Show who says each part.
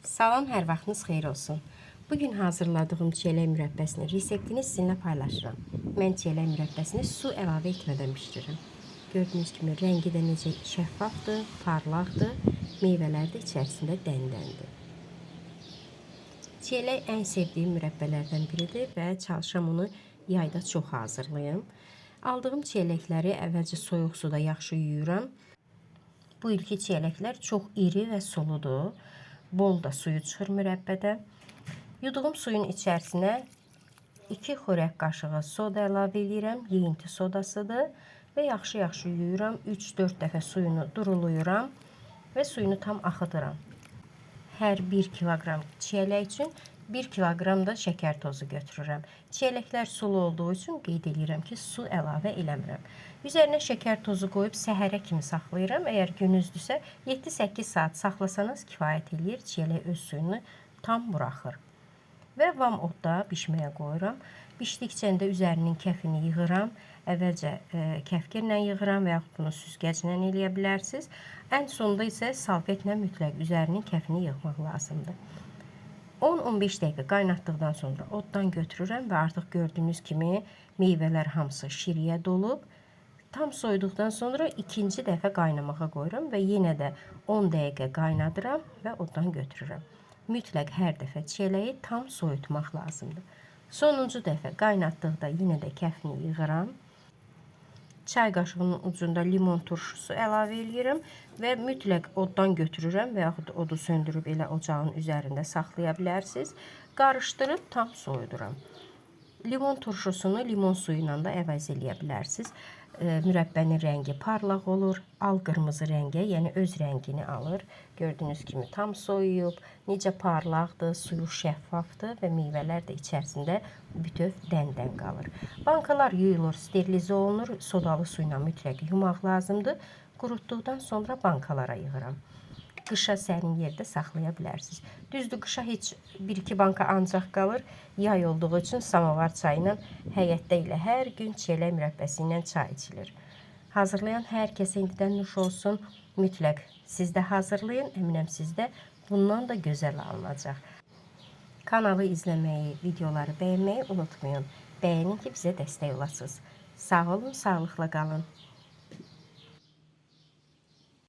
Speaker 1: Salam, hər vaxtınız xeyir olsun. Bugün hazırladığım çiyələk mürəbbəsinin reseptini sizinlə paylaşıram. Mən çiyələk mürəbbəsini su əlavə etmədən bişirirəm. Gördüyünüz kimi rəngi də necə şəffafdır, parlaqdır, meyvələr də içərisində dəndəndir. Çiyələk ən sevdiyim mürəbbələrdən biridir və çalışam onu yayda çox hazırlayım. Aldığım çiyələkləri əvvəlcə soyuq suda yaxşı yuyuram. Bu ilki çiyələklər çox iri və suludur. Bol da suyu çıxır mürəbbədə. Yuduğum suyun içərisinə 2 xörək qaşığı soda əlavə edirəm. Yeyinti sodasıdır və yaxşı yuyuram. 3-4 dəfə suyunu duruluyuram və suyunu tam axıdıram. Hər 1 kiloqram çiyələk üçün 1 kiloqram da şəkər tozu götürürəm. Çiyələklər sulu olduğu üçün qeyd edirəm ki, su əlavə eləmirəm. Üzərinə şəkər tozu qoyub səhərə kimi saxlayıram. Əgər günüzdürsə 7-8 saat saxlasanız kifayət eləyir. Çiyələk öz suyunu tam buraxır. Və vam odda bişməyə qoyuram. Bişdikcə də üzərinin kəfini yığıram. Əvvəlcə kəfkirlə yığıram və yaxud bunu süzgəclə eləyə bilərsiniz. Ən sonda isə salfetlə mütləq üzərinin kəfini yığmaq lazımdır. 10-15 dəqiqə qaynatdıqdan sonra oddan götürürəm və artıq gördüyünüz kimi meyvələr hamısı şiriyə dolub. Tam soyuduqdan sonra ikinci dəfə qaynamağa qoyuram və yenə də 10 dəqiqə qaynadıram və oddan götürürəm. Mütləq hər dəfə çiyələyi tam soyutmaq lazımdır. Sonuncu dəfə qaynatdıqda yenə də kəfini yığıram. Çay qaşığının ucunda limon turşusu əlavə edirəm və mütləq oddan götürürəm və yaxud odu söndürüb elə ocağın üzərində saxlaya bilərsiniz. Qarışdırıb tam soyuduram. Limon turşusunu limon suyu ilə də əvəz eləyə bilərsiniz. Mürəbbənin rəngi parlaq olur, al qırmızı rəngə, yəni öz rəngini alır. Gördüyünüz kimi tam soyuyub, necə parlaqdır, suyu şəffafdır və meyvələr də içərisində bütöv dəndən qalır. Bankalar yuyulur, sterilize olunur, sodalı su ilə mütləq yumaq lazımdır. Qurutduqdan sonra bankalara yığıram. Qışa sərin yerdə saxlaya bilərsiniz. Düzdür, qışa heç 1-2 banka ancaq qalır. Yay olduğu üçün samovar çayı ilə həyətdə ilə hər gün çiyələk mürəbbəsi ilə çay içilir. Hazırlayan hər kəsə indidən nuş olsun. Mütləq siz də hazırlayın. Əminəm sizdə bundan da gözəl alınacaq. Kanalı izləməyi, videoları bəyənməyi unutmayın. Bəyənin ki, bizə dəstək olasınız. Sağ olun, sağlıqla qalın.